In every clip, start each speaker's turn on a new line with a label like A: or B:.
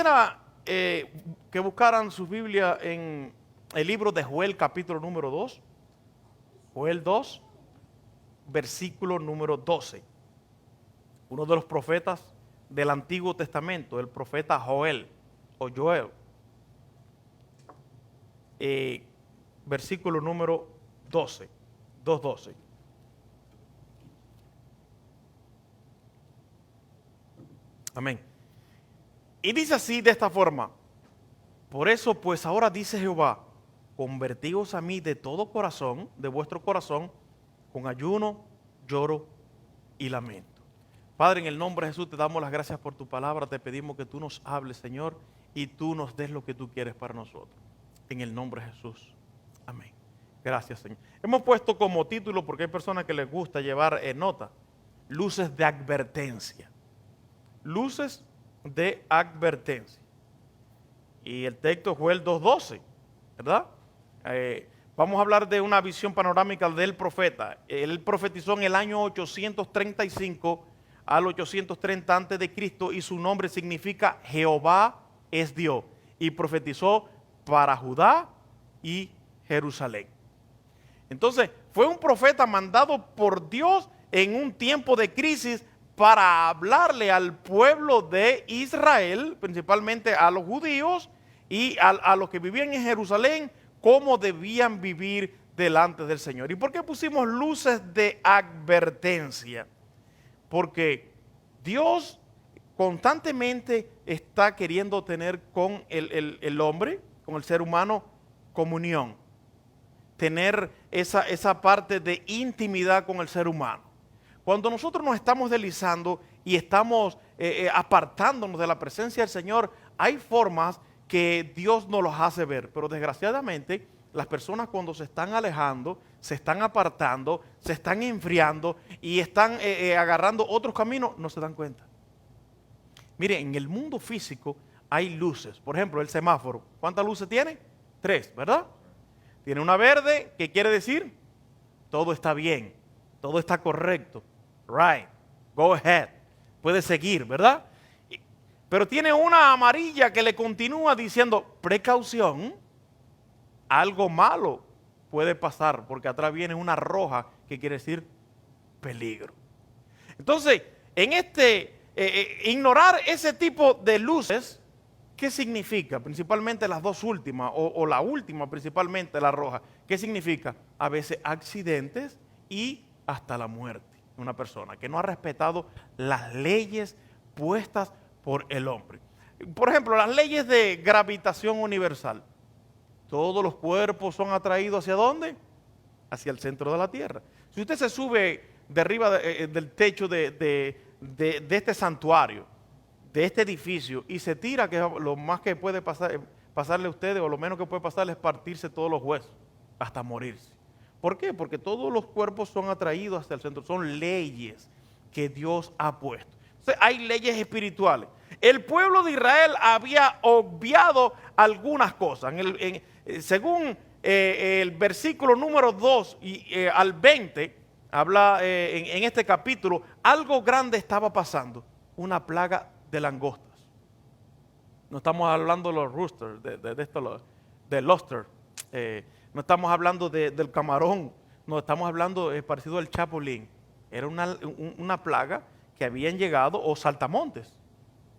A: Quisiera que buscaran su Biblia en el libro de Joel, capítulo número 2. Joel 2, versículo número 12. Uno de los profetas del Antiguo Testamento, el profeta Joel o Joel. Versículo número 12, 2:12. Amén. Y dice así, de esta forma: por eso pues ahora dice Jehová, convertíos a mí de todo corazón, de vuestro corazón, con ayuno, lloro y lamento. Padre, en el nombre de Jesús te damos las gracias por tu palabra. Te pedimos que tú nos hables, Señor, y tú nos des lo que tú quieres para nosotros. En el nombre de Jesús. Amén. Gracias, Señor. Hemos puesto como título, porque hay personas que les gusta llevar nota, luces de advertencia. Luces de advertencia. Y el texto fue el 2:12, ¿verdad? Vamos a hablar de una visión panorámica del profeta. Él profetizó en el año 835 al 830 antes de Cristo, y su nombre significa Jehová es Dios. Y profetizó para Judá y Jerusalén. Entonces, fue un profeta mandado por Dios en un tiempo de crisis para hablarle al pueblo de Israel, principalmente a los judíos y a los que vivían en Jerusalén, cómo debían vivir delante del Señor. ¿Y por qué pusimos luces de advertencia? Porque Dios constantemente está queriendo tener con el hombre, con el ser humano, comunión. Tener esa parte de intimidad con el ser humano. Cuando nosotros nos estamos deslizando y estamos apartándonos de la presencia del Señor, hay formas que Dios nos los hace ver, pero desgraciadamente las personas, cuando se están alejando, se están apartando, se están enfriando y están agarrando otros caminos, no se dan cuenta. Mire, en el mundo físico hay luces. Por ejemplo, el semáforo, ¿cuántas luces tiene? 3, ¿verdad? Tiene una verde, que quiere decir todo está bien, todo está correcto. Right, go ahead, puede seguir, ¿verdad? Pero tiene una amarilla que le continúa diciendo precaución, algo malo puede pasar, porque atrás viene una roja que quiere decir peligro. Entonces, en ignorar ese tipo de luces, ¿qué significa? Principalmente las dos últimas, o la última principalmente, la roja. ¿Qué significa? A veces accidentes y hasta la muerte. Una persona que no ha respetado las leyes puestas por el hombre. Por ejemplo, las leyes de gravitación universal. Todos los cuerpos son atraídos ¿hacia dónde? Hacia el centro de la Tierra. Si usted se sube de arriba del techo de este santuario, de este edificio, y se tira, que lo más que puede pasarle a ustedes, o lo menos que puede pasarle, es partirse todos los huesos, hasta morirse. ¿Por qué? Porque todos los cuerpos son atraídos hacia el centro. Son leyes que Dios ha puesto. Entonces, hay leyes espirituales. El pueblo de Israel había obviado algunas cosas. Según el versículo número 2 al 20, habla en este capítulo, algo grande estaba pasando. Una plaga de langostas. No estamos hablando de los roosters, de lobster. No estamos hablando del camarón. No estamos hablando parecido al chapulín. Era una plaga que habían llegado, o saltamontes,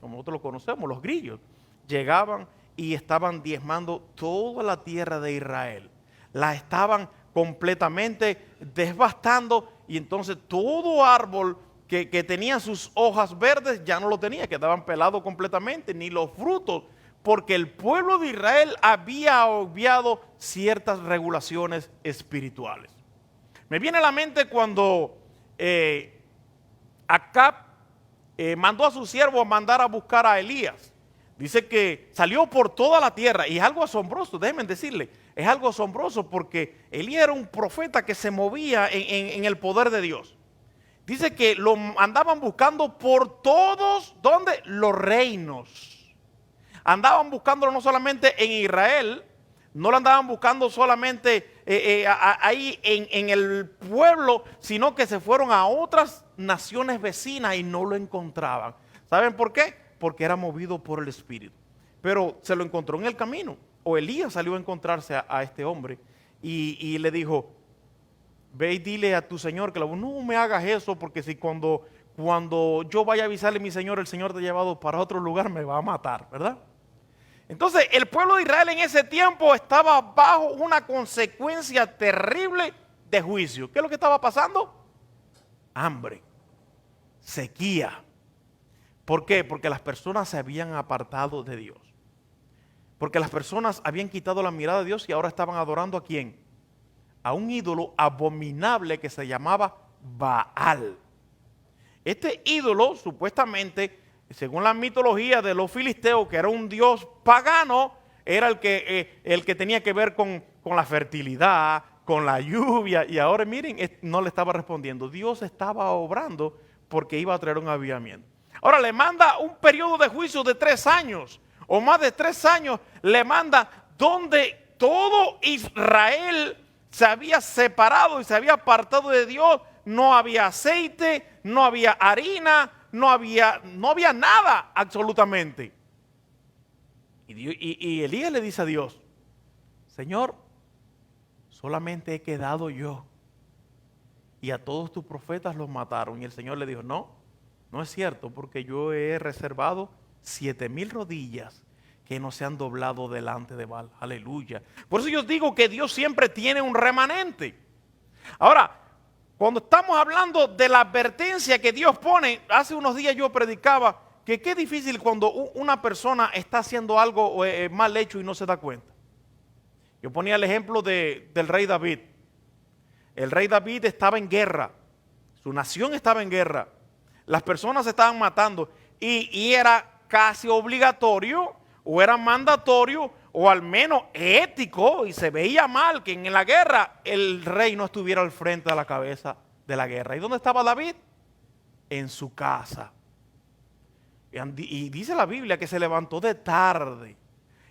A: como nosotros lo conocemos, los grillos. Llegaban y estaban diezmando toda la tierra de Israel. La estaban completamente devastando, y entonces todo árbol que tenía sus hojas verdes ya no lo tenía, quedaban pelados completamente, ni los frutos, porque el pueblo de Israel había obviado ciertas regulaciones espirituales. Me viene a la mente cuando Acab mandó a su siervo a mandar a buscar a Elías. Dice que salió por toda la tierra, y es algo asombroso, déjenme decirle, es algo asombroso, porque Elías era un profeta que se movía en el poder de Dios. Dice que lo andaban buscando por todos, ¿dónde? Los reinos. Andaban buscándolo no solamente en Israel, no lo andaban buscando solamente ahí en el pueblo, sino que se fueron a otras naciones vecinas y no lo encontraban. ¿Saben por qué? Porque era movido por el Espíritu. pero se lo encontró en el camino. O Elías salió a encontrarse a este hombre y le dijo, ve y dile a tu señor que no me hagas eso, porque si cuando yo vaya a avisarle a mi señor, el Señor te ha llevado para otro lugar, me va a matar, ¿verdad? Entonces el pueblo de Israel en ese tiempo estaba bajo una consecuencia terrible de juicio. ¿Qué es lo que estaba pasando? Hambre, sequía. ¿Por qué? Porque las personas se habían apartado de Dios. Porque las personas habían quitado la mirada de Dios y ahora estaban adorando ¿a quién? A un ídolo abominable que se llamaba Baal. Este ídolo, supuestamente, según la mitología de los filisteos, que era un dios pagano, era el que tenía que ver con la fertilidad, con la lluvia. Y ahora miren, no le estaba respondiendo. Dios estaba obrando porque iba a traer un avivamiento. Ahora le manda un periodo de juicio de 3 años, o más de 3 años, le manda donde todo Israel se había separado y se había apartado de Dios. No había aceite, no había harina, no había nada absolutamente. Y Elías le dice a Dios, Señor, solamente he quedado yo y a todos tus profetas los mataron. Y el Señor le dijo, no es cierto, porque yo he reservado 7,000 rodillas que no se han doblado delante de Baal. Aleluya. Por eso yo digo que Dios siempre tiene un remanente. Ahora, cuando estamos hablando de la advertencia que Dios pone, hace unos días yo predicaba que qué difícil cuando una persona está haciendo algo mal hecho y no se da cuenta. Yo ponía el ejemplo del rey David. El rey David estaba en guerra, su nación estaba en guerra, las personas se estaban matando y era casi obligatorio o era mandatorio o al menos ético, y se veía mal que en la guerra el rey no estuviera al frente de la cabeza de la guerra. ¿Y dónde estaba David? En su casa. Y dice la Biblia que se levantó de tarde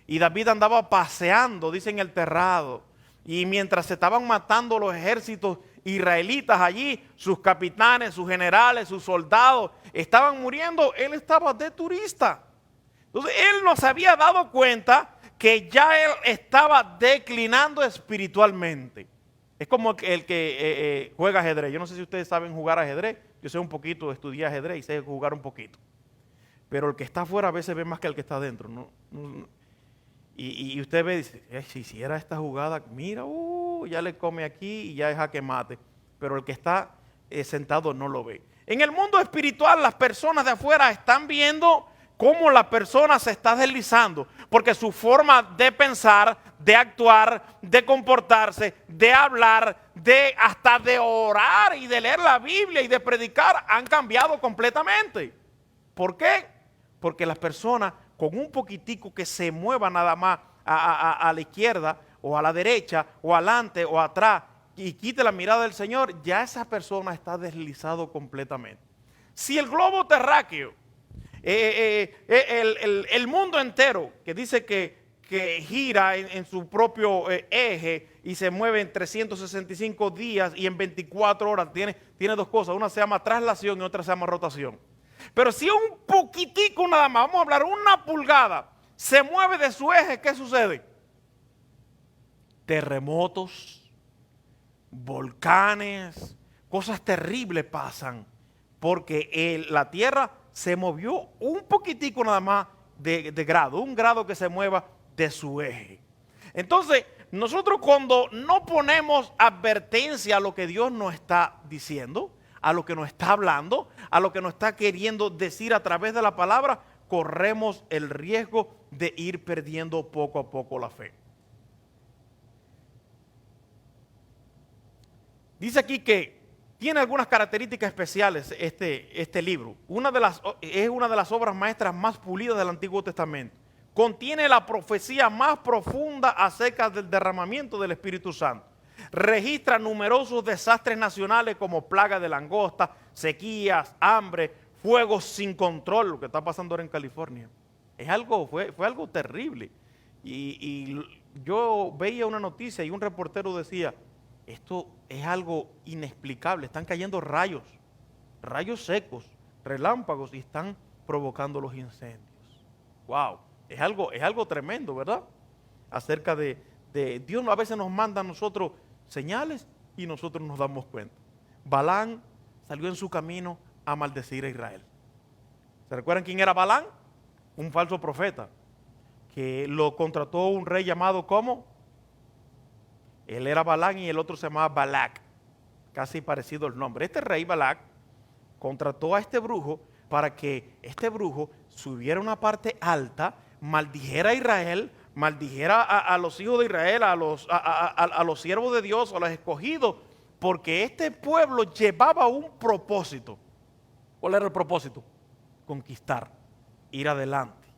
A: y David andaba paseando, dice, en el terrado, y mientras se estaban matando los ejércitos israelitas allí, sus capitanes, sus generales, sus soldados estaban muriendo, él estaba de turista. Entonces él no se había dado cuenta que ya él estaba declinando espiritualmente. Es como el que juega ajedrez. Yo no sé si ustedes saben jugar ajedrez. Yo sé un poquito, estudié ajedrez y sé jugar un poquito. Pero el que está afuera a veces ve más que el que está adentro. Y usted ve y dice, si hiciera esta jugada, mira, ya le come aquí y ya es jaque mate. Pero el que está sentado no lo ve. En el mundo espiritual las personas de afuera están viendo cómo la persona se está deslizando, porque su forma de pensar, de actuar, de comportarse, de hablar, hasta de orar y de leer la Biblia y de predicar han cambiado completamente. ¿Por qué? Porque las personas con un poquitico que se mueva nada más a la izquierda o a la derecha o adelante o atrás y quite la mirada del Señor, ya esa persona está deslizado completamente. Si el globo terráqueo, el mundo entero, que dice que gira en su propio eje y se mueve en 365 días y en 24 horas, tiene 2 cosas, una se llama traslación y otra se llama rotación. Pero si un poquitico nada más, vamos a hablar, 1 pulgada, se mueve de su eje, ¿qué sucede? Terremotos, volcanes, cosas terribles pasan, porque la Tierra se movió un poquitico nada más de grado, 1 grado que se mueva de su eje. Entonces, nosotros cuando no ponemos advertencia a lo que Dios nos está diciendo, a lo que nos está hablando, a lo que nos está queriendo decir a través de la palabra, corremos el riesgo de ir perdiendo poco a poco la fe. Dice aquí que tiene algunas características especiales este libro. Es una de las obras maestras más pulidas del Antiguo Testamento. Contiene la profecía más profunda acerca del derramamiento del Espíritu Santo. Registra numerosos desastres nacionales como plaga de langosta, sequías, hambre, fuegos sin control, lo que está pasando ahora en California. Fue algo terrible. Y yo veía una noticia y un reportero decía, esto es algo inexplicable, están cayendo rayos secos, relámpagos y están provocando los incendios. Wow. Es algo tremendo, ¿verdad? Acerca de Dios a veces nos manda a nosotros señales y nosotros nos damos cuenta. Balán salió en su camino a maldecir a Israel. ¿Se recuerdan quién era Balán? Un falso profeta que lo contrató un rey llamado ¿cómo? Él era Balán y el otro se llamaba Balac, casi parecido el nombre. Este rey Balac contrató a este brujo para que este brujo subiera a una parte alta, maldijera a Israel, maldijera a los hijos de Israel, a los siervos de Dios, a los escogidos, porque este pueblo llevaba un propósito. ¿Cuál era el propósito? Conquistar, ir adelante,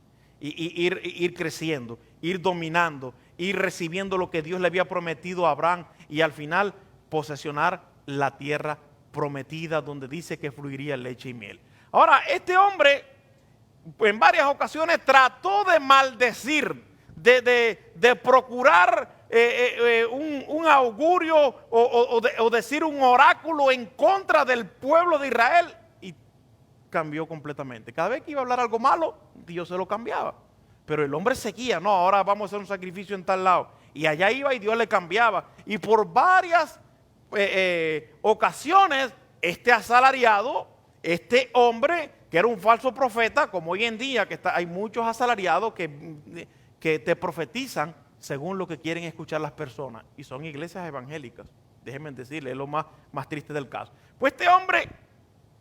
A: ir creciendo, ir dominando, ir recibiendo lo que Dios le había prometido a Abraham y al final posesionar la tierra prometida donde dice que fluiría leche y miel. Ahora, este hombre en varias ocasiones trató de maldecir, de procurar un augurio o decir un oráculo en contra del pueblo de Israel y cambió completamente. Cada vez que iba a hablar algo malo, Dios se lo cambiaba. Pero el hombre seguía, no, ahora vamos a hacer un sacrificio en tal lado. Y allá iba y Dios le cambiaba. Y por varias ocasiones, este asalariado, este hombre que era un falso profeta, como hoy en día que hay muchos asalariados que te profetizan según lo que quieren escuchar las personas. Y son iglesias evangélicas, déjenme decirles, es lo más triste del caso. Pues este hombre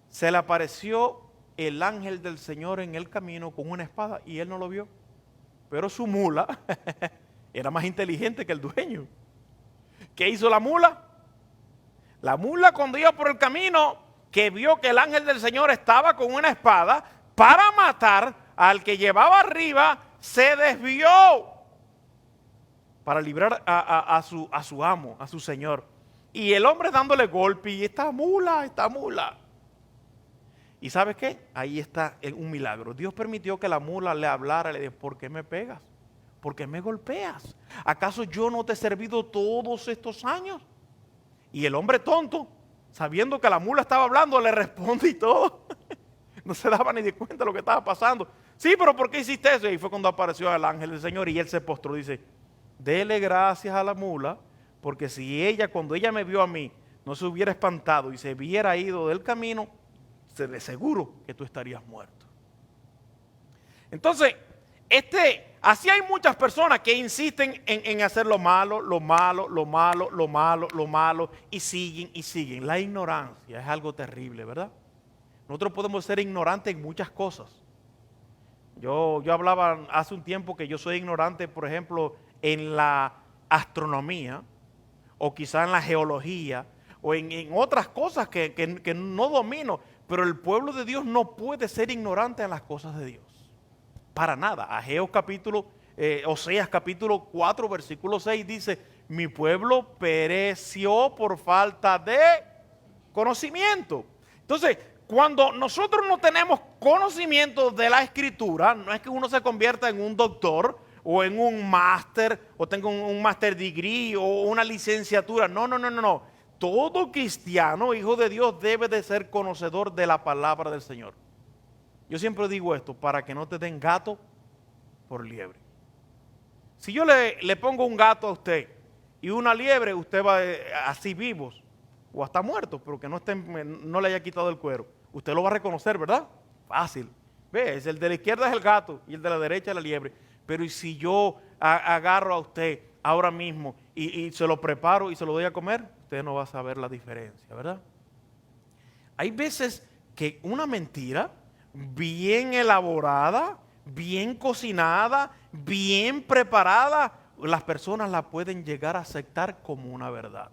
A: se le apareció el ángel del Señor en el camino con una espada y él no lo vio. Pero su mula era más inteligente que el dueño. ¿Qué hizo la mula? La mula cuando iba por el camino, que vio que el ángel del Señor estaba con una espada para matar al que llevaba arriba, se desvió para librar a su amo, a su señor. Y el hombre dándole golpe y esta mula. ¿Y sabes qué? Ahí está un milagro. Dios permitió que la mula le hablara, le dijo, ¿por qué me pegas? ¿Por qué me golpeas? ¿Acaso yo no te he servido todos estos años? Y el hombre tonto, sabiendo que la mula estaba hablando, le responde y todo. No se daba ni de cuenta de lo que estaba pasando. Sí, pero ¿por qué hiciste eso? Y fue cuando apareció el ángel del Señor y él se postró. Dice, dele gracias a la mula, porque si ella, cuando ella me vio a mí, no se hubiera espantado y se hubiera ido del camino, de seguro que tú estarías muerto. Entonces, así hay muchas personas que insisten en hacer lo malo, y siguen. La ignorancia es algo terrible, ¿verdad? Nosotros podemos ser ignorantes en muchas cosas. Yo hablaba hace un tiempo que yo soy ignorante, por ejemplo, en la astronomía, o quizá en la geología, o en otras cosas que no domino. Pero el pueblo de Dios no puede ser ignorante en las cosas de Dios. Para nada. Oseas capítulo 4, versículo 6 dice, mi pueblo pereció por falta de conocimiento. Entonces, cuando nosotros no tenemos conocimiento de la escritura, no es que uno se convierta en un doctor o en un máster o tenga un master degree o una licenciatura. No. Todo cristiano, hijo de Dios, debe de ser conocedor de la palabra del Señor. Yo siempre digo esto, para que no te den gato por liebre. Si yo le pongo un gato a usted y una liebre, usted va así vivos o hasta muertos, pero que no le haya quitado el cuero. Usted lo va a reconocer, ¿verdad? Fácil. ¿Ves? El de la izquierda es el gato y el de la derecha es la liebre. Pero ¿y si yo agarro a usted ahora mismo y se lo preparo y se lo doy a comer? Usted no va a saber la diferencia, ¿verdad? Hay veces que una mentira bien elaborada, bien cocinada, bien preparada, las personas la pueden llegar a aceptar como una verdad.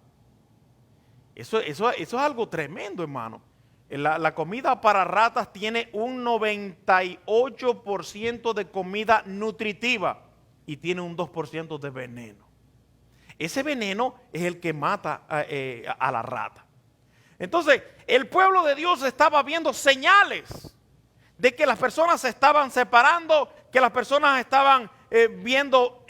A: Eso es algo tremendo, hermano. La comida para ratas tiene un 98% de comida nutritiva y tiene un 2% de veneno. Ese veneno es el que mata a la rata. Entonces, el pueblo de Dios estaba viendo señales de que las personas se estaban separando, que las personas estaban yendo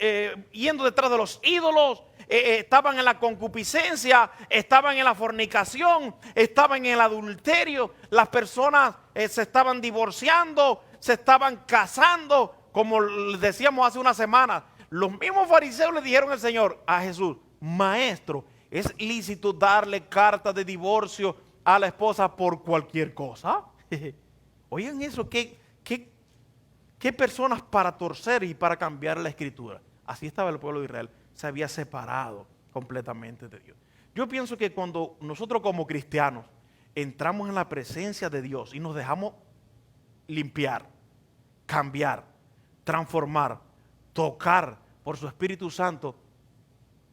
A: detrás de los ídolos, estaban en la concupiscencia, estaban en la fornicación, estaban en el adulterio, las personas se estaban divorciando, se estaban casando como decíamos hace una semana, los mismos fariseos le dijeron al Señor, a Jesús, maestro, ¿es lícito darle carta de divorcio a la esposa por cualquier cosa? Oigan eso, ¿qué personas para torcer y para cambiar la escritura? Así estaba el pueblo de Israel, se había separado completamente de Dios. Yo pienso que cuando nosotros como cristianos entramos en la presencia de Dios y nos dejamos limpiar, cambiar, transformar, tocar por su Espíritu Santo,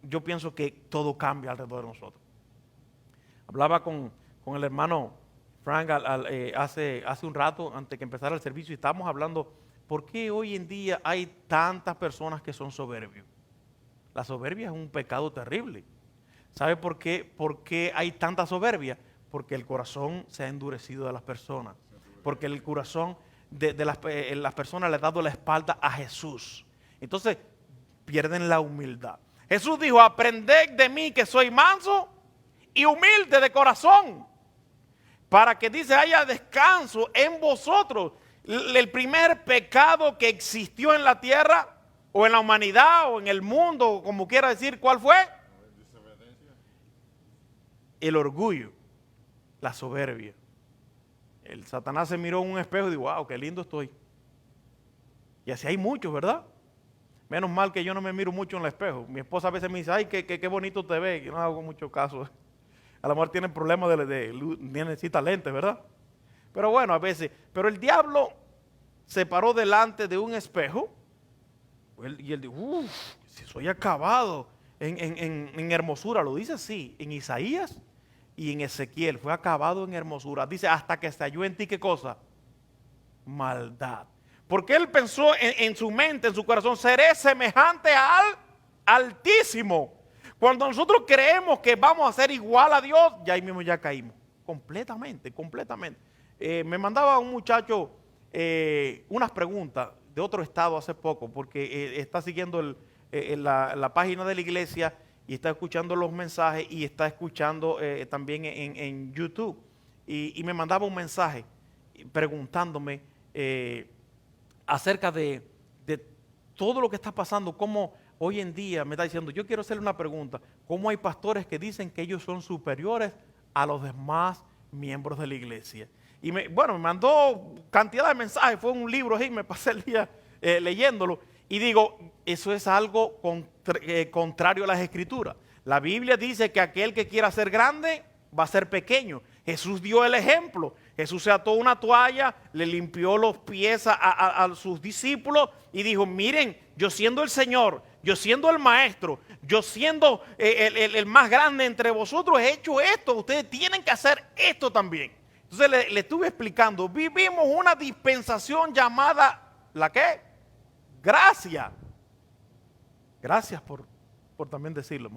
A: yo pienso que todo cambia alrededor de nosotros. Hablaba con el hermano Frank hace un rato, antes que empezara el servicio, y estábamos hablando, ¿por qué hoy en día hay tantas personas que son soberbios? La soberbia es un pecado terrible. ¿Sabe por qué? ¿Por qué hay tanta soberbia? Porque el corazón se ha endurecido de las personas. Porque el corazón de las personas le ha dado la espalda a Jesús. Entonces pierden la humildad. Jesús dijo, aprended de mí que soy manso y humilde de corazón, para que dice haya descanso en vosotros. El primer pecado que existió en la tierra o en la humanidad o en el mundo, como quiera decir, ¿cuál fue? El orgullo, la soberbia. El Satanás se miró en un espejo y dijo, wow, qué lindo estoy. Y así hay muchos, ¿verdad? Menos mal que yo no me miro mucho en el espejo. Mi esposa a veces me dice, ay, qué bonito te ves. Yo no hago mucho caso. A lo mejor tienen problemas necesita lentes, ¿verdad? Pero bueno, a veces. Pero el diablo se paró delante de un espejo y él dijo, uff, si soy acabado en hermosura. Lo dice así, en Isaías y en Ezequiel. Fue acabado en hermosura. Dice, hasta que se halló en ti, ¿qué cosa? Maldad. Porque él pensó en su mente, en su corazón, seré semejante al Altísimo. Cuando nosotros creemos que vamos a ser igual a Dios, ya ahí mismo ya caímos. Completamente. Me mandaba un muchacho unas preguntas de otro estado hace poco, porque está siguiendo la página de la iglesia y está escuchando los mensajes y está escuchando también en YouTube. Y me mandaba un mensaje preguntándome acerca de todo lo que está pasando, cómo hoy en día me está diciendo, yo quiero hacerle una pregunta, ¿cómo hay pastores que dicen que ellos son superiores a los demás miembros de la iglesia? Y me mandó cantidad de mensajes, fue un libro y me pasé el día leyéndolo, y digo, eso es algo contrario a las escrituras. La Biblia dice que aquel que quiera ser grande va a ser pequeño. Jesús dio el ejemplo. Jesús se ató una toalla, le limpió los pies a sus discípulos y dijo, miren, yo siendo el Señor, yo siendo el Maestro, yo siendo el más grande entre vosotros, he hecho esto, ustedes tienen que hacer esto también. Entonces le estuve explicando, vivimos una dispensación llamada, ¿la qué? Gracia. Gracias por también decirlo.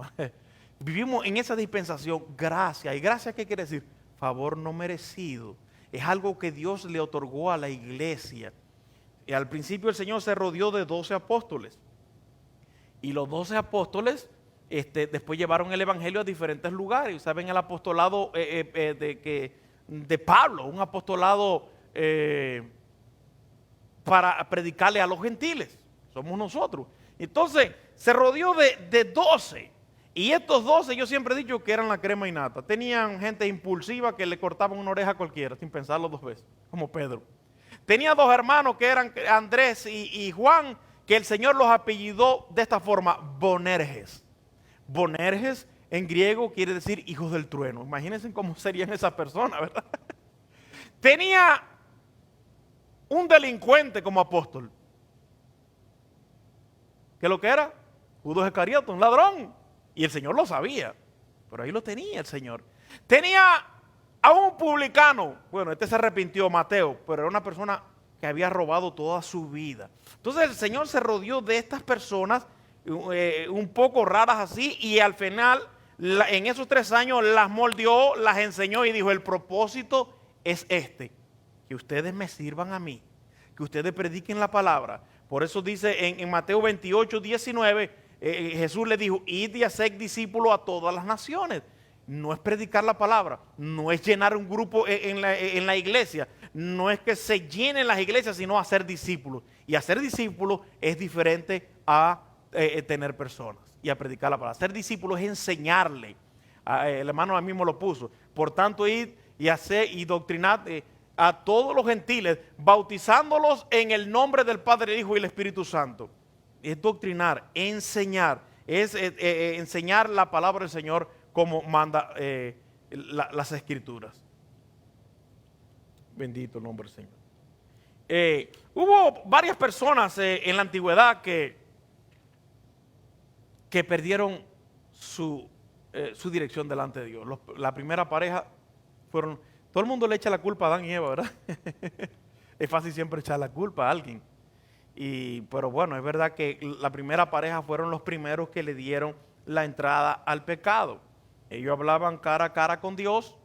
A: Vivimos en esa dispensación, gracia. ¿Y gracia qué quiere decir? Favor no merecido. Es algo que Dios le otorgó a la iglesia. Y al principio el Señor se rodeó de 12 apóstoles. Y los 12 apóstoles después llevaron el evangelio a diferentes lugares. ¿Saben? El apostolado de Pablo, un apostolado para predicarle a los gentiles. Somos nosotros. Entonces se rodeó de 12. Y estos 12 yo siempre he dicho que eran la crema innata. Tenían gente impulsiva que le cortaban una oreja a cualquiera sin pensarlo 2 veces, como Pedro. Tenía 2 hermanos que eran Andrés y Juan, que el Señor los apellidó de esta forma, Bonerges. Bonerges en griego quiere decir hijos del trueno. Imagínense cómo serían esas personas, ¿verdad? Tenía un delincuente como apóstol. ¿Qué lo que era? Judas Iscariote, un ladrón. Y el Señor lo sabía, pero ahí lo tenía el Señor. Tenía a un publicano, bueno, se arrepintió, Mateo, pero era una persona que había robado toda su vida. Entonces el Señor se rodeó de estas personas un poco raras así, y al final, en esos 3 años, las moldeó, las enseñó y dijo, el propósito es que ustedes me sirvan a mí, que ustedes prediquen la palabra. Por eso dice en Mateo 28, 19, Jesús le dijo, id y haced discípulos a todas las naciones. No es predicar la palabra, no es llenar un grupo en la iglesia, no es que se llenen las iglesias, sino hacer discípulos. Y hacer discípulos es diferente a tener personas y a predicar la palabra. Ser discípulos es enseñarle. El hermano mismo lo puso. Por tanto, id y hacer y doctrinad a todos los gentiles, bautizándolos en el nombre del Padre, el Hijo y el Espíritu Santo. Es doctrinar, enseñar, es enseñar la palabra del Señor como manda las Escrituras. Bendito el nombre del Señor. Hubo varias personas en la antigüedad que perdieron su dirección delante de Dios. La primera pareja fueron, todo el mundo le echa la culpa a Adán y Eva, ¿verdad? Es fácil siempre echar la culpa a alguien. Pero bueno, es verdad que la primera pareja fueron los primeros que le dieron la entrada al pecado. Ellos hablaban cara a cara con Dios,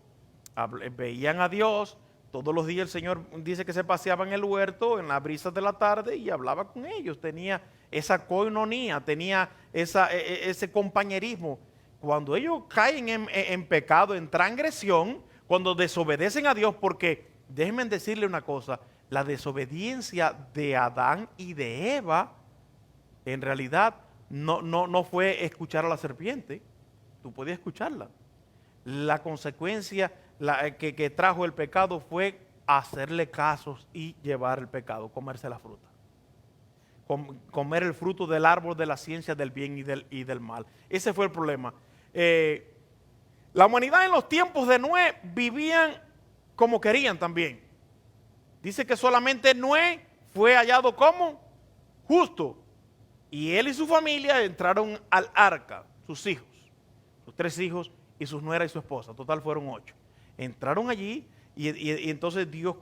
A: veían a Dios. Todos los días el Señor dice que se paseaba en el huerto, en las brisas de la tarde, y hablaba con ellos. Tenía esa coinonía, tenía ese compañerismo. Cuando ellos caen en pecado, en transgresión, cuando desobedecen a Dios, porque déjenme decirle una cosa, la desobediencia de Adán y de Eva, en realidad no fue escuchar a la serpiente. Tú podías escucharla. La consecuencia que trajo el pecado fue hacerle casos y llevar el pecado, comerse la fruta. Comer el fruto del árbol de la ciencia del bien y del mal. Ese fue el problema. La humanidad en los tiempos de Noé vivían como querían también. Dice que solamente Noé fue hallado como justo. Y él y su familia entraron al arca, sus hijos, sus 3 hijos y sus nueras y su esposa. Total fueron 8. Entraron allí y entonces Dios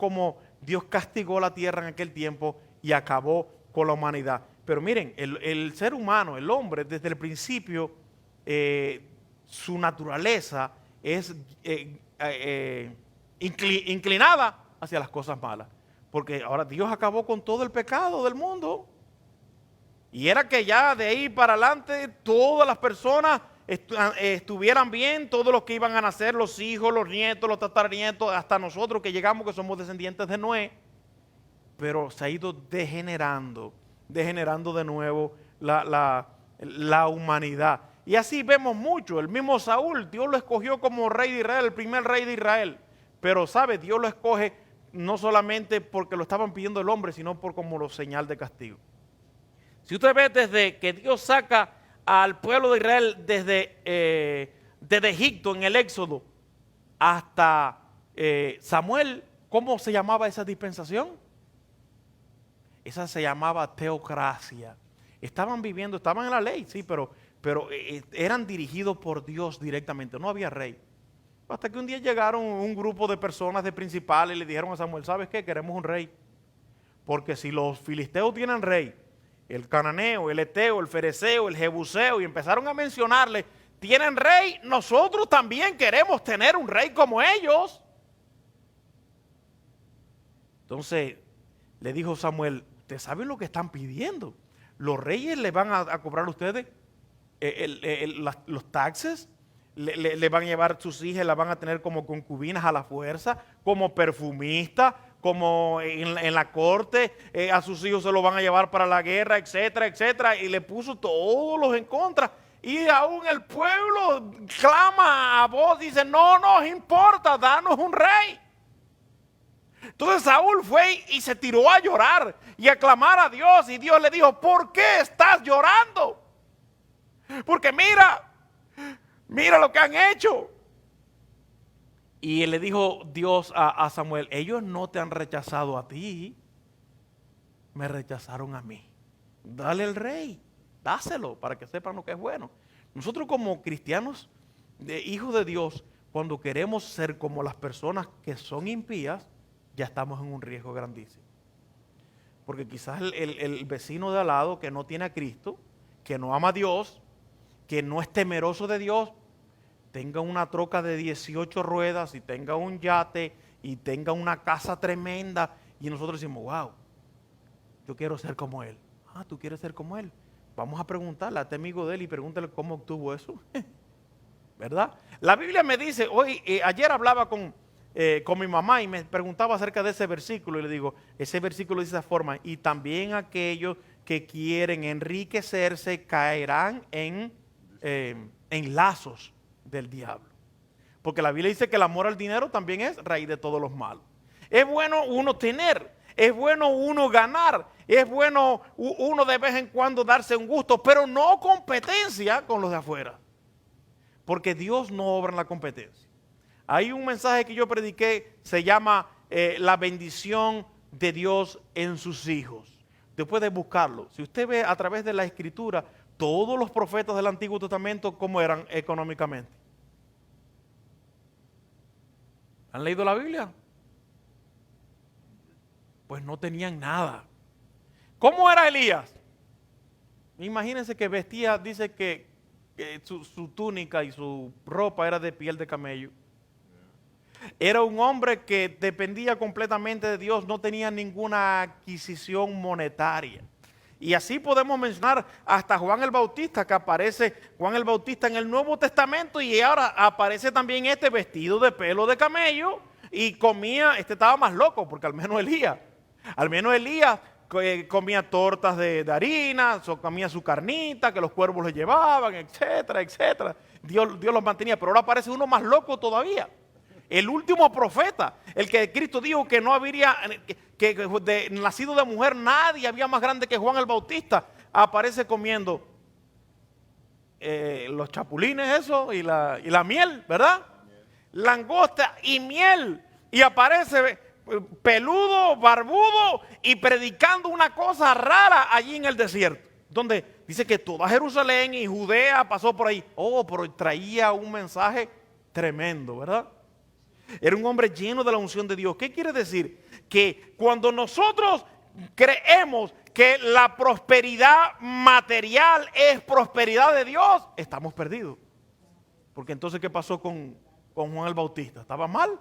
A: castigó la tierra en aquel tiempo y acabó con la humanidad. Pero miren, el ser humano, el hombre, desde el principio, su naturaleza es inclinada hacia las cosas malas. Porque ahora Dios acabó con todo el pecado del mundo. Y era que ya de ahí para adelante todas las personas estuvieran bien, todos los que iban a nacer, los hijos, los nietos, los tataranietos, hasta nosotros que llegamos, que somos descendientes de Noé. Pero se ha ido degenerando de nuevo la humanidad. Y así vemos mucho. El mismo Saúl, Dios lo escogió como rey de Israel, el primer rey de Israel. Pero sabe, Dios lo escoge no solamente porque lo estaban pidiendo el hombre, sino por como señal de castigo. Si usted ve desde que Dios saca al pueblo de Israel desde Egipto en el Éxodo hasta Samuel, ¿cómo se llamaba esa dispensación? Esa se llamaba teocracia. Estaban en la ley, sí, pero eran dirigidos por Dios directamente, no había rey. Hasta que un día llegaron un grupo de personas de principales y le dijeron a Samuel, ¿sabes qué? Queremos un rey. Porque si los filisteos tienen rey, el cananeo, el eteo, el fereceo, el jebuseo, y empezaron a mencionarle, tienen rey, nosotros también queremos tener un rey como ellos. Entonces le dijo Samuel, ¿ustedes saben lo que están pidiendo? Los reyes le van a cobrar a ustedes los taxes, le van a llevar sus hijas, la van a tener como concubinas a la fuerza, como perfumista, como en la corte, a sus hijos se los van a llevar para la guerra, etcétera, etcétera, y le puso todos los en contra. Y aún el pueblo clama a voz, dice, no nos importa, danos un rey. Entonces Saúl fue y se tiró a llorar y a clamar a Dios, y Dios le dijo, ¿por qué estás llorando? Porque mira lo que han hecho. Y le dijo Dios a Samuel, ellos no te han rechazado a ti, me rechazaron a mí. Dale el rey, dáselo para que sepan lo que es bueno. Nosotros como cristianos, hijos de Dios, cuando queremos ser como las personas que son impías, ya estamos en un riesgo grandísimo. Porque quizás el vecino de al lado que no tiene a Cristo, que no ama a Dios, que no es temeroso de Dios, tenga una troca de 18 ruedas y tenga un yate y tenga una casa tremenda, y nosotros decimos, wow, yo quiero ser como él. Ah, ¿tú quieres ser como él? Vamos a preguntarle a este amigo de él y pregúntale cómo obtuvo eso. ¿Verdad? La Biblia me dice, ayer hablaba con con mi mamá y me preguntaba acerca de ese versículo y le digo, ese versículo dice de esa forma, y también aquellos que quieren enriquecerse caerán en lazos del diablo. Porque la Biblia dice que el amor al dinero también es raíz de todos los males. Es bueno uno tener, es bueno uno ganar, es bueno uno de vez en cuando darse un gusto, pero no competencia con los de afuera. Porque Dios no obra en la competencia. Hay un mensaje que yo prediqué, se llama la bendición de Dios en sus hijos. Usted puede buscarlo. Si usted ve a través de la Escritura, todos los profetas del Antiguo Testamento, ¿cómo eran económicamente? ¿Han leído la Biblia? Pues no tenían nada. ¿Cómo era Elías? Imagínense que vestía, dice que su túnica y su ropa era de piel de camello. Era un hombre que dependía completamente de Dios, no tenía ninguna adquisición monetaria. Y así podemos mencionar hasta Juan el Bautista, que aparece Juan el Bautista en el Nuevo Testamento y ahora aparece también este vestido de pelo de camello y comía, estaba más loco porque al menos Elías comía tortas de harina, comía su carnita que los cuervos le llevaban, etcétera, etcétera. Dios los mantenía, pero ahora aparece uno más loco todavía. El último profeta, el que Cristo dijo que no habría, que nacido de mujer nadie había más grande que Juan el Bautista, aparece comiendo los chapulines eso y la miel, ¿verdad? Langosta y miel, y aparece peludo, barbudo y predicando una cosa rara allí en el desierto, donde dice que toda Jerusalén y Judea pasó por ahí. Oh, pero traía un mensaje tremendo, ¿verdad? Era un hombre lleno de la unción de Dios. ¿Qué quiere decir? Que cuando nosotros creemos que la prosperidad material es prosperidad de Dios, estamos perdidos. Porque entonces, ¿qué pasó con Juan el Bautista? ¿Estaba mal?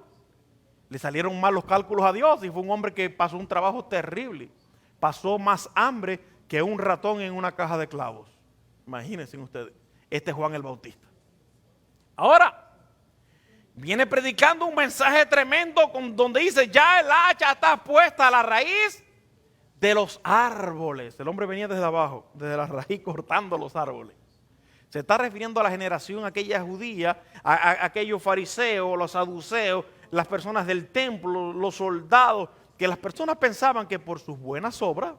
A: Le salieron mal los cálculos a Dios y fue un hombre que pasó un trabajo terrible. Pasó más hambre que un ratón en una caja de clavos. Imagínense ustedes. Este es Juan el Bautista. Ahora, viene predicando un mensaje tremendo donde dice, ya el hacha está puesta a la raíz de los árboles. El hombre venía desde abajo, desde la raíz cortando los árboles. Se está refiriendo a la generación aquella judía, a aquellos fariseos, los saduceos, las personas del templo, los soldados, que las personas pensaban que por sus buenas obras,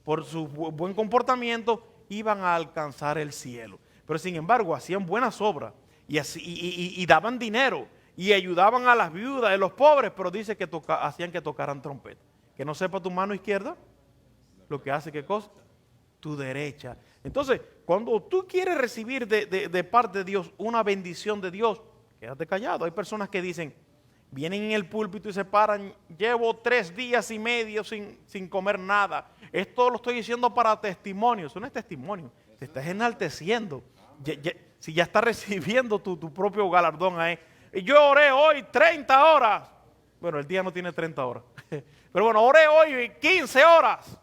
A: por su buen comportamiento, iban a alcanzar el cielo. Pero sin embargo, hacían buenas obras y daban dinero y ayudaban a las viudas y los pobres, pero dice que hacían que tocaran trompeta. Que no sepa tu mano izquierda lo que hace, ¿qué cosa? Tu derecha. Entonces, cuando tú quieres recibir de parte de Dios una bendición de Dios, quédate callado. Hay personas que dicen, vienen en el púlpito y se paran, llevo 3 días y medio sin comer nada. Esto lo estoy diciendo para testimonio. Eso no es testimonio, te estás enalteciendo. Si ya estás recibiendo tu propio galardón ahí. Yo oré hoy 30 horas. Bueno, el día no tiene 30 horas. Pero bueno, oré hoy 15 horas.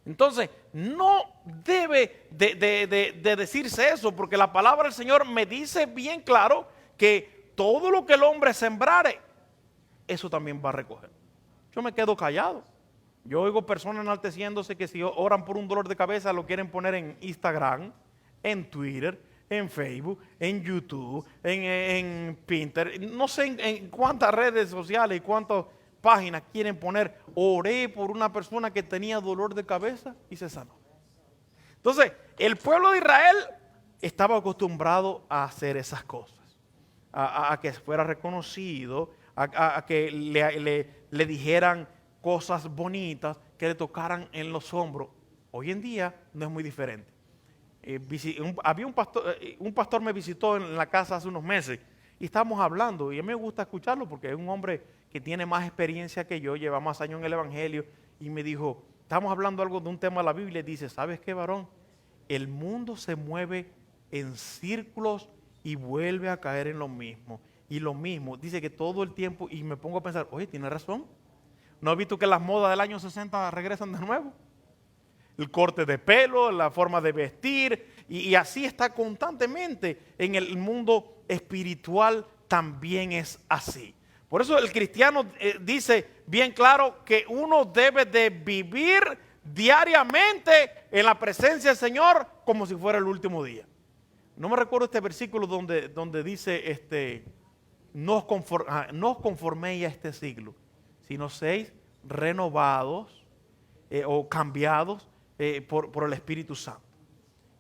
A: Entonces, no debe de decirse eso, porque la palabra del Señor me dice bien claro que todo lo que el hombre sembrare, eso también va a recoger. Yo me quedo callado. Yo oigo personas enalteciéndose que si oran por un dolor de cabeza lo quieren poner en Instagram, en Twitter, en Facebook, en YouTube, en Pinterest, no sé en cuántas redes sociales y cuántas páginas quieren poner. Oré por una persona que tenía dolor de cabeza y se sanó. Entonces, el pueblo de Israel estaba acostumbrado a hacer esas cosas, a que fuera reconocido, a que le dijeran cosas bonitas, que le tocaran en los hombros. Hoy en día no es muy diferente. Había un pastor me visitó en la casa hace unos meses y estábamos hablando, y a mí me gusta escucharlo porque es un hombre que tiene más experiencia que yo, lleva más años en el evangelio, y me dijo, estamos hablando algo de un tema de la Biblia, y dice, ¿sabes qué, varón? El mundo se mueve en círculos y vuelve a caer en lo mismo, y lo mismo, dice que todo el tiempo, y me pongo a pensar, oye, tiene razón, ¿no has visto que las modas del año 60 regresan de nuevo? El corte de pelo, la forma de vestir, y así está constantemente. En el mundo espiritual también es así. Por eso el cristiano dice bien claro que uno debe de vivir diariamente en la presencia del Señor como si fuera el último día. No me recuerdo este versículo donde dice, no os conforméis a este siglo, sino seis renovados o cambiados por el Espíritu Santo.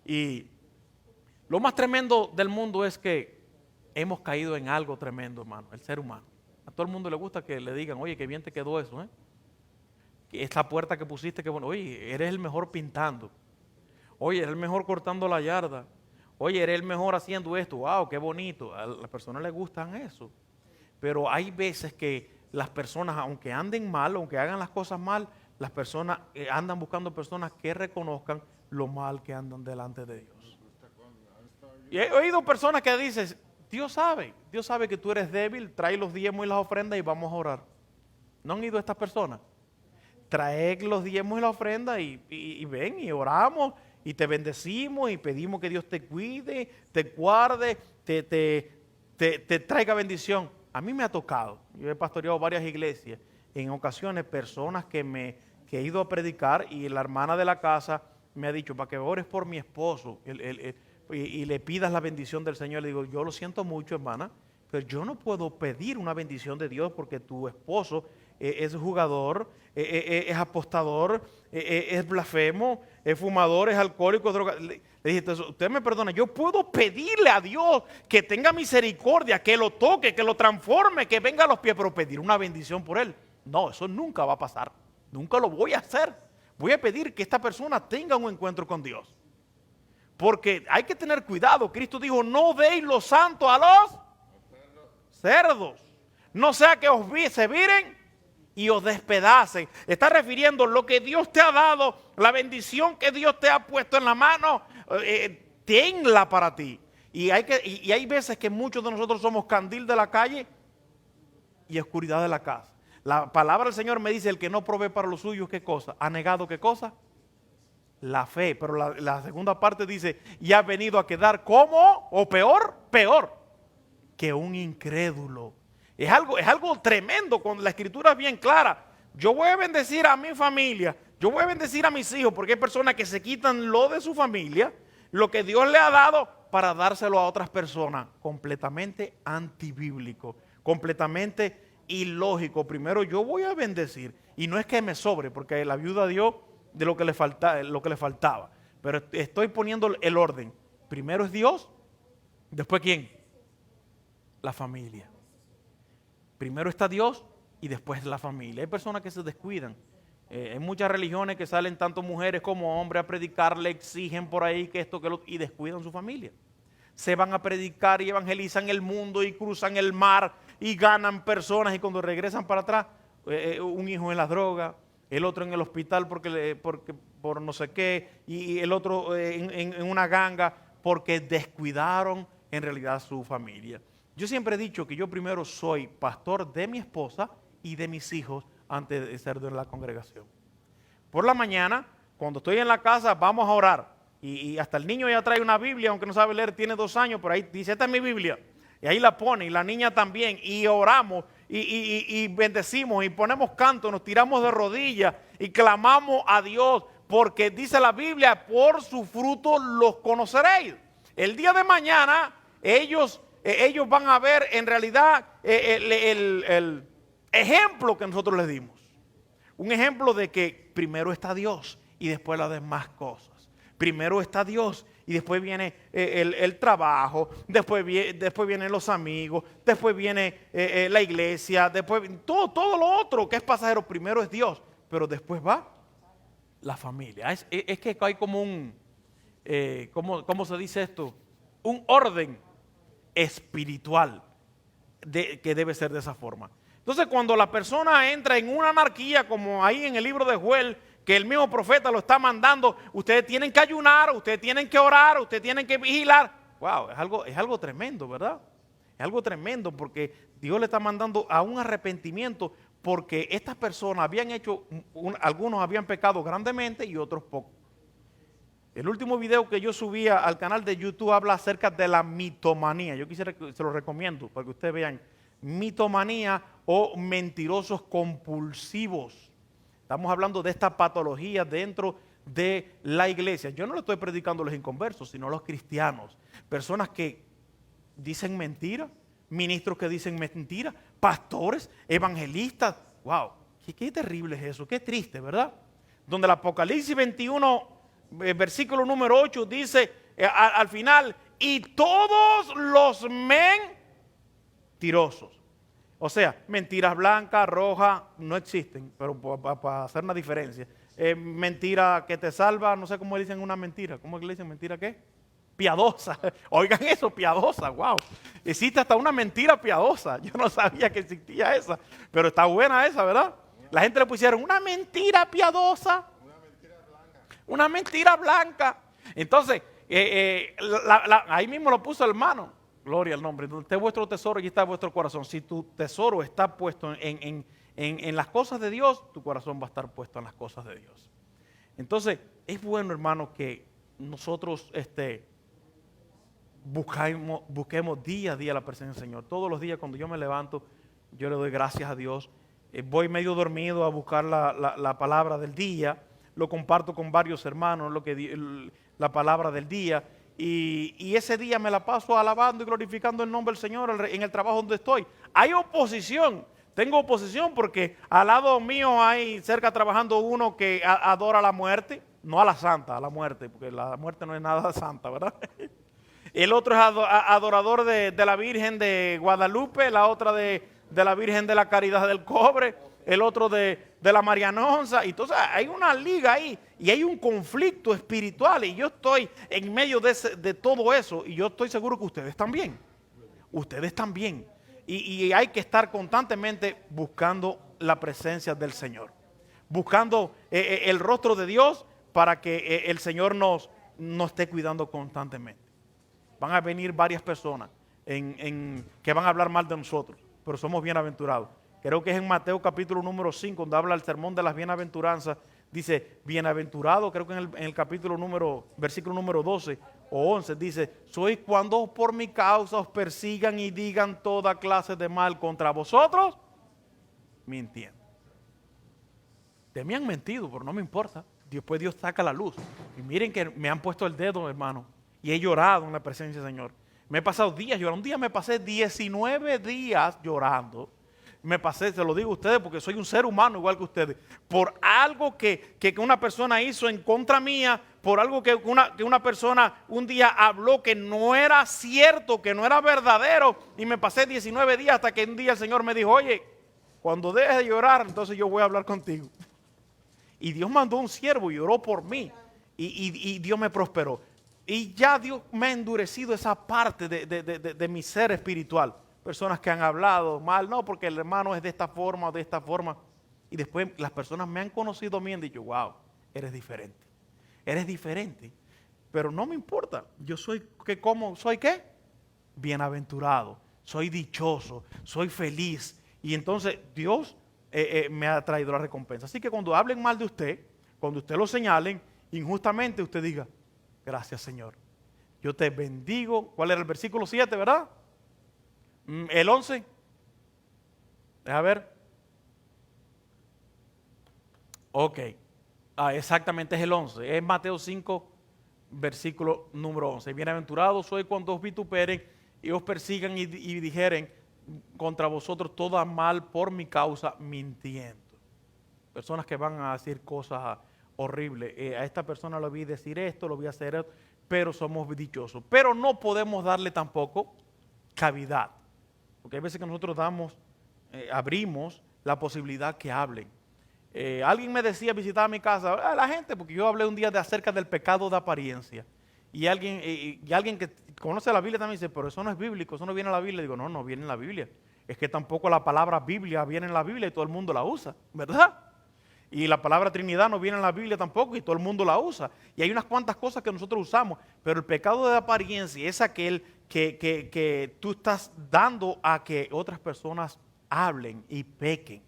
A: Y lo más tremendo del mundo es que hemos caído en algo tremendo, hermano, el ser humano. A todo el mundo le gusta que le digan, oye, qué bien te quedó eso, esta puerta que pusiste, que bueno, oye, eres el mejor pintando. Oye, eres el mejor cortando la yarda. Oye, eres el mejor haciendo esto. Wow, qué bonito. A las personas les gustan eso. Pero hay veces que las personas, aunque anden mal, aunque hagan las cosas mal, las personas andan buscando personas que reconozcan lo mal que andan delante de Dios. Y he oído personas que dicen, Dios sabe que tú eres débil, trae los diezmos y las ofrendas y vamos a orar. ¿No han ido estas personas? Trae los diezmos y la ofrenda y ven y oramos y te bendecimos y pedimos que Dios te cuide, te guarde, te traiga bendición. A mí me ha tocado, yo he pastoreado varias iglesias, en ocasiones personas que he ido a predicar y la hermana de la casa me ha dicho, para que ores por mi esposo y le pidas la bendición del Señor. Le digo, yo lo siento mucho, hermana, pero yo no puedo pedir una bendición de Dios porque tu esposo es jugador, es apostador, es blasfemo, es fumador, es alcohólico, droga. Le dije, usted me perdona, yo puedo pedirle a Dios que tenga misericordia, que lo toque, que lo transforme, que venga a los pies, pero pedir una bendición por él, no, eso nunca va a pasar, nunca lo voy a hacer. Voy a pedir que esta persona tenga un encuentro con Dios. Porque hay que tener cuidado. Cristo dijo, no deis lo santo a los cerdos. No sea que se viren y os despedacen. Está refiriendo lo que Dios te ha dado, la bendición que Dios te ha puesto en la mano, tenla para ti. Y hay veces que muchos de nosotros somos candil de la calle y oscuridad de la casa. La palabra del Señor me dice, el que no provee para los suyos, ¿qué cosa? ¿Ha negado qué cosa? La fe. Pero la segunda parte dice, y ha venido a quedar como, o peor, que un incrédulo. Es algo tremendo cuando la escritura es bien clara. Yo voy a bendecir a mi familia, yo voy a bendecir a mis hijos, porque hay personas que se quitan lo de su familia, lo que Dios le ha dado, para dárselo a otras personas. Completamente antibíblico, completamente ilógico. Primero yo voy a bendecir, y no es que me sobre, porque la viuda dio de lo que le faltaba, pero estoy poniendo el orden. Primero es Dios, después ¿quién? La familia. Primero está Dios y después la familia. Hay personas que se descuidan. Hay muchas religiones que salen tanto mujeres como hombres a predicar, le exigen por ahí que esto, que lo, y descuidan su familia. Se van a predicar y evangelizan el mundo y cruzan el mar y ganan personas, y cuando regresan para atrás, un hijo en las drogas, el otro en el hospital por no sé qué, y el otro en una ganga, porque descuidaron en realidad su familia. Yo siempre he dicho que yo primero soy pastor de mi esposa y de mis hijos antes de ser de la congregación. Por la mañana, cuando estoy en la casa, vamos a orar. Y hasta el niño ya trae una Biblia, aunque no sabe leer, tiene 2 años, pero ahí dice, esta es mi Biblia. Y ahí la pone, y la niña también, y oramos, y bendecimos, y ponemos canto, nos tiramos de rodillas, y clamamos a Dios, porque dice la Biblia, por su fruto los conoceréis. El día de mañana, ellos van a ver en realidad el ejemplo que nosotros les dimos. Un ejemplo de que primero está Dios y después las demás cosas. Primero está Dios y después viene el trabajo, después vienen los amigos, después viene la iglesia, después todo lo otro que es pasajero. Primero es Dios, pero después va la familia. Es que hay como un, ¿cómo se dice esto? Un orden espiritual que debe ser de esa forma. Entonces, cuando la persona entra en una anarquía, como ahí en el libro de Joel, que el mismo profeta lo está mandando, ustedes tienen que ayunar, ustedes tienen que orar, ustedes tienen que vigilar. Wow, es algo tremendo, ¿verdad? Es algo tremendo, porque Dios le está mandando a un arrepentimiento, porque estas personas habían hecho, algunos habían pecado grandemente y otros poco. El último video que yo subía al canal de YouTube habla acerca de la mitomanía. Yo quisiera que se lo recomiendo para que ustedes vean mitomanía o mentirosos compulsivos. Estamos hablando de esta patología dentro de la iglesia. Yo no le estoy predicando a los inconversos, sino a los cristianos. Personas que dicen mentiras, ministros que dicen mentiras, pastores, evangelistas. ¡Wow! Qué terrible es eso, qué triste, ¿verdad? Donde el Apocalipsis 21, versículo número 8, dice al final, y todos los mentirosos. O sea, mentiras blancas, rojas, no existen, pero para hacer una diferencia. Mentira que te salva, no sé cómo le dicen una mentira. ¿Cómo le dicen mentira qué? Piadosa. Oigan eso, piadosa, wow. Existe hasta una mentira piadosa. Yo no sabía que existía esa, pero está buena esa, ¿verdad? La gente le pusieron una mentira piadosa. Una mentira blanca. Una mentira blanca. Entonces, ahí mismo lo puso el hermano. Gloria al nombre. Donde esté vuestro tesoro y está vuestro corazón. Si tu tesoro está puesto en las cosas de Dios, tu corazón va a estar puesto en las cosas de Dios. Entonces, es bueno, hermano, que nosotros busquemos día a día la presencia del Señor. Todos los días cuando yo me levanto, yo le doy gracias a Dios. Voy medio dormido a buscar la palabra del día. Lo comparto con varios hermanos, la palabra del día. Y ese día me la paso alabando y glorificando el nombre del Señor en el trabajo donde estoy. Hay oposición. Tengo oposición porque al lado mío hay cerca trabajando uno que adora la muerte. No a la santa, a la muerte, porque la muerte no es nada santa, ¿verdad? El otro es adorador de la Virgen de Guadalupe, la otra de la Virgen de la Caridad del Cobre, el otro de la Marianonza. Entonces hay una liga ahí y hay un conflicto espiritual y yo estoy en medio de todo eso y yo estoy seguro que ustedes también. Ustedes también. Y hay que estar constantemente buscando la presencia del Señor. Buscando el rostro de Dios para que el Señor nos esté cuidando constantemente. Van a venir varias personas que van a hablar mal de nosotros, pero somos bienaventurados. Creo que es en Mateo capítulo número 5, donde habla el sermón de las bienaventuranzas. Dice, bienaventurado, creo que en el capítulo versículo número 12 o 11, dice, sois cuando por mi causa os persigan y digan toda clase de mal contra vosotros, mintiendo. Te me han mentido, pero no me importa. Después Dios saca la luz. Y miren que me han puesto el dedo, hermano, y he llorado en la presencia del Señor. Me he pasado días llorando. Un día me pasé 19 días llorando. Me pasé, se lo digo a ustedes porque soy un ser humano igual que ustedes, por algo que una persona hizo en contra mía, por algo que una persona un día habló que no era cierto, que no era verdadero, y me pasé 19 días hasta que un día el Señor me dijo, oye, cuando dejes de llorar, entonces yo voy a hablar contigo. Y Dios mandó un siervo y oró por mí, y Dios me prosperó. Y ya Dios me ha endurecido esa parte de mi ser espiritual. Personas que han hablado mal, no, porque el hermano es de esta forma o de esta forma. Y después las personas me han conocido a mí y han dicho, wow, eres diferente. Eres diferente. Pero no me importa. Yo soy, ¿soy qué? Bienaventurado. Soy dichoso. Soy feliz. Y entonces Dios me ha traído la recompensa. Así que cuando hablen mal de usted, cuando usted lo señalen, injustamente usted diga, gracias Señor. Yo te bendigo. ¿Cuál era el versículo 7, verdad? El 11, deja ver. Ok, exactamente es el 11, es Mateo 5, versículo número 11. Bienaventurados sois cuando os vituperen y os persigan y dijeren contra vosotros toda mal por mi causa, mintiendo. Personas que van a decir cosas horribles. A esta persona le voy a decir esto, lo voy a hacer esto, pero somos dichosos. Pero no podemos darle tampoco cavidad. Porque hay veces que nosotros abrimos la posibilidad que hablen. Alguien me decía, visitaba mi casa, la gente, porque yo hablé un día acerca del pecado de apariencia. Y alguien que conoce la Biblia también dice, pero eso no es bíblico, eso no viene en la Biblia. Digo, no viene en la Biblia. Es que tampoco la palabra Biblia viene en la Biblia y todo el mundo la usa, ¿verdad? Y la palabra Trinidad no viene en la Biblia tampoco y todo el mundo la usa. Y hay unas cuantas cosas que nosotros usamos, pero el pecado de apariencia es aquel que tú estás dando a que otras personas hablen y pequen.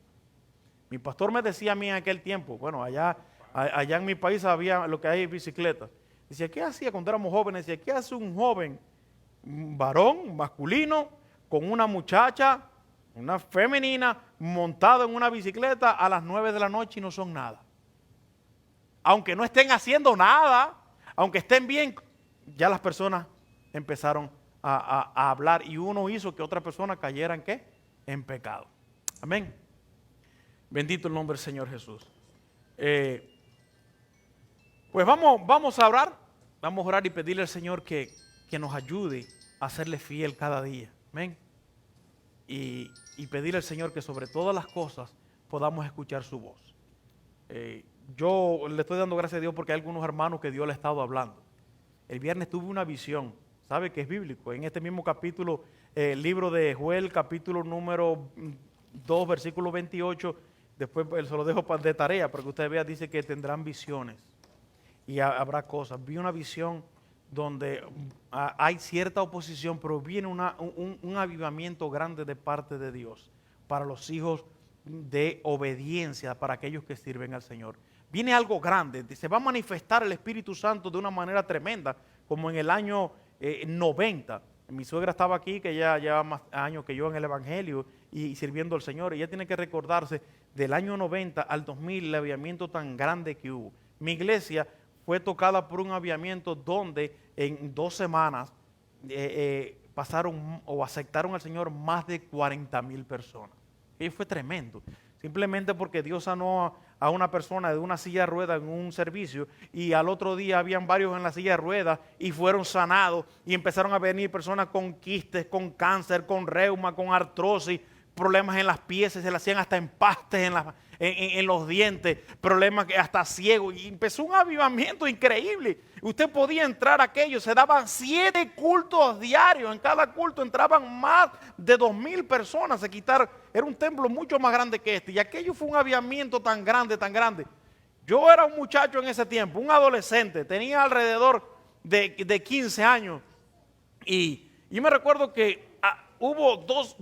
A: Mi pastor me decía a mí en aquel tiempo, bueno, allá en mi país había lo que hay bicicletas. Decía, ¿qué hacía cuando éramos jóvenes? Decía, ¿qué hace un joven, un varón, masculino, con una muchacha Una femenina montada en una bicicleta a las 9 de la noche y no son nada. Aunque no estén haciendo nada, aunque estén bien, ya las personas empezaron a hablar y uno hizo que otra persona cayera en ¿qué? En pecado. Amén. Bendito el nombre del Señor Jesús. Pues vamos a orar. Vamos a orar y pedirle al Señor que nos ayude a serle fiel cada día. Amén. Y pedirle al Señor que sobre todas las cosas podamos escuchar su voz. Yo le estoy dando gracias a Dios porque hay algunos hermanos que Dios le ha estado hablando. El viernes tuve una visión, ¿sabe que es bíblico? En este mismo capítulo, libro de Joel, capítulo número 2, versículo 28, después se lo dejo de tarea para que usted vea, dice que tendrán visiones y habrá cosas. Vi una visión donde hay cierta oposición, pero viene un avivamiento grande de parte de Dios para los hijos de obediencia, para aquellos que sirven al Señor. Viene algo grande, se va a manifestar el Espíritu Santo de una manera tremenda, como en el año 90. Mi suegra estaba aquí, que ya lleva más años que yo en el Evangelio y sirviendo al Señor. Ella tiene que recordarse del año 90 al 2000, el avivamiento tan grande que hubo. Mi iglesia fue tocada por un avivamiento donde en 2 semanas pasaron o aceptaron al Señor más de 40,000 personas. Y fue tremendo. Simplemente porque Dios sanó a una persona de una silla de ruedas en un servicio y al otro día habían varios en la silla de ruedas y fueron sanados y empezaron a venir personas con quistes, con cáncer, con reuma, con artrosis, problemas en las piezas, se le hacían hasta empastes en los dientes, problemas que hasta ciegos, y empezó un avivamiento increíble. Usted podía entrar a aquello, se daban 7 cultos diarios, en cada culto entraban más de 2,000 personas, era un templo mucho más grande que este, y aquello fue un avivamiento tan grande, tan grande. Yo era un muchacho en ese tiempo, un adolescente, tenía alrededor de 15 años, y yo me recuerdo que hubo dos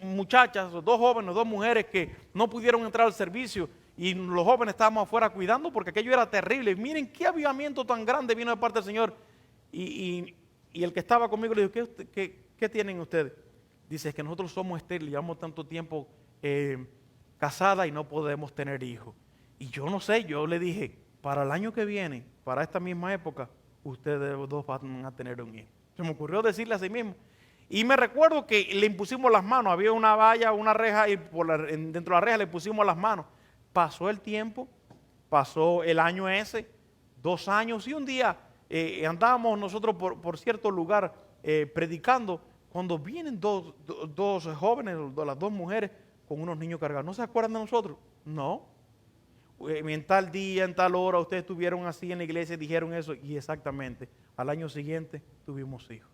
A: muchachas, 2 jóvenes, 2 mujeres que no pudieron entrar al servicio y los jóvenes estábamos afuera cuidando porque aquello era terrible. Miren qué avivamiento tan grande vino de parte del Señor. Y el que estaba conmigo le dijo, ¿qué tienen ustedes? Dice, es que nosotros somos estériles, llevamos tanto tiempo casada y no podemos tener hijos. Y yo no sé, yo le dije, para el año que viene, para esta misma época, ustedes 2 van a tener un hijo. Se me ocurrió decirle así mismo. Y me recuerdo que le impusimos las manos, había una valla, una reja, y dentro de la reja le pusimos las manos. Pasó el tiempo, pasó el año ese, 2 años, y un día andábamos nosotros por cierto lugar predicando, cuando vienen dos jóvenes, las 2 mujeres, con unos niños cargados. ¿No se acuerdan de nosotros? No. En tal día, en tal hora, ustedes estuvieron así en la iglesia y dijeron eso, y exactamente, al año siguiente tuvimos hijos.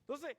A: Entonces,